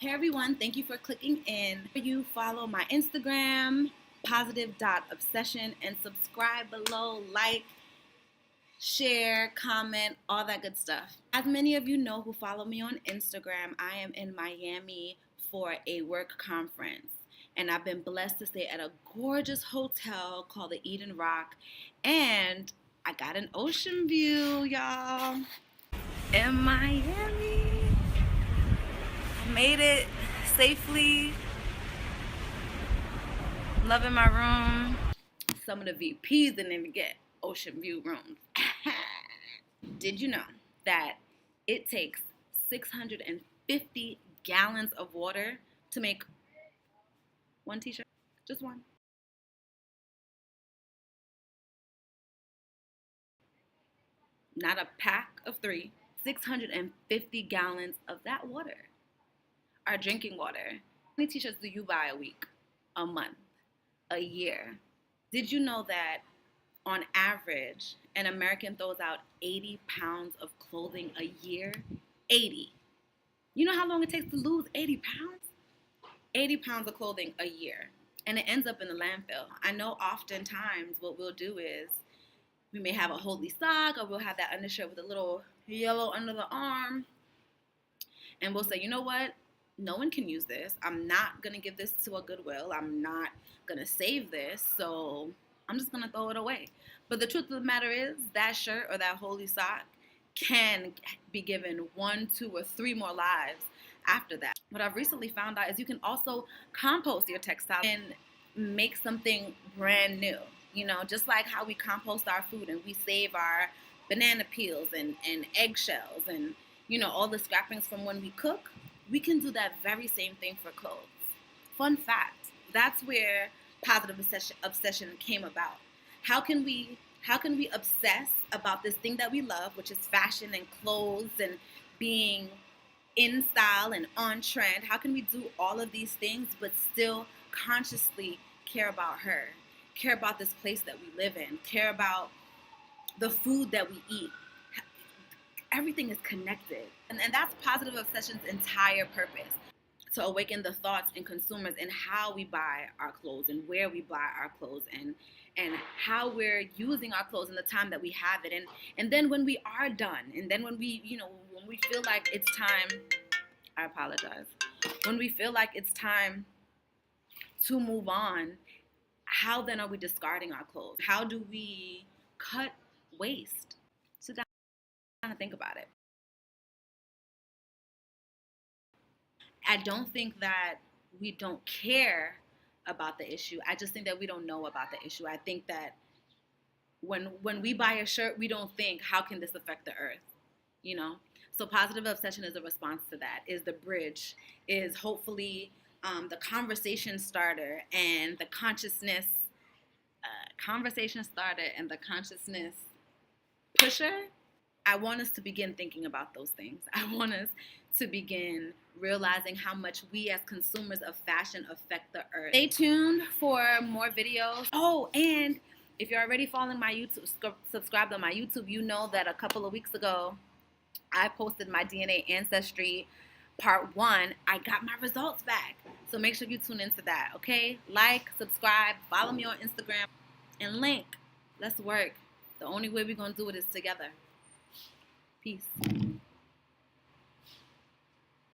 Hey everyone, thank you for clicking in. You follow my Instagram, positive.obsession, and subscribe below, like, share, comment, all that good stuff. As many of you know who follow me on Instagram, I am in Miami for a work conference. And I've been blessed to stay at a gorgeous hotel called the Eden Rock. And I got an ocean view, y'all, in Miami. Made it safely. Loving my room. Some of the VPs didn't even get ocean view rooms. Did you know that it takes 650 gallons of water to make one t-shirt? Just one. Not a pack of 3. 650 gallons of that water. Our drinking water. How many t-shirts do you buy a week, a month, a year? Did you know that on average, an American throws out 80 pounds of clothing a year? 80. You know how long it takes to lose 80 pounds? 80 pounds of clothing a year. And it ends up in the landfill. I know oftentimes what we'll do is we may have a holy sock, or we'll have that undershirt with a little yellow under the arm. And we'll say, you know what? No one can use this. I'm not going to give this to a Goodwill. I'm not going to save this. So I'm just going to throw it away. But the truth of the matter is that shirt or that holy sock can be given 1, 2, or 3 more lives after that. What I've recently found out is you can also compost your textile and make something brand new. You know, just like how we compost our food and we save our banana peels and eggshells and, you know, all the scrappings from when we cook. We can do that very same thing for clothes. Fun fact, that's where positive obsession came about. How can we obsess about this thing that we love, which is fashion and clothes and being in style and on trend? How can we do all of these things but still consciously care about her, care about this place that we live in, care about the food that we eat? Everything is connected. And that's positive obsession's entire purpose, to awaken the thoughts in consumers and how we buy our clothes and where we buy our clothes and how we're using our clothes in the time that we have it. And then when we are done, and then when we feel like it's time, I apologize. When we feel like it's time to move on, how then are we discarding our clothes? How do we cut waste? Sit down and think about it. I don't think that we don't care about the issue. I just think that we don't know about the issue. I think that when we buy a shirt, we don't think, how can this affect the earth? You know? So positive obsession is a response to that, is the bridge, is hopefully the conversation starter and the consciousness pusher. I want us to begin thinking about those things. I want us to begin realizing how much we as consumers of fashion affect the earth. Stay tuned for more videos. Oh, and if you're already following my YouTube, subscribed on my YouTube, you know that a couple of weeks ago, I posted my DNA Ancestry Part 1. I got my results back. So make sure you tune into that, okay? Like, subscribe, follow me on Instagram, and link. Let's work. The only way we're going to do it is together. Peace.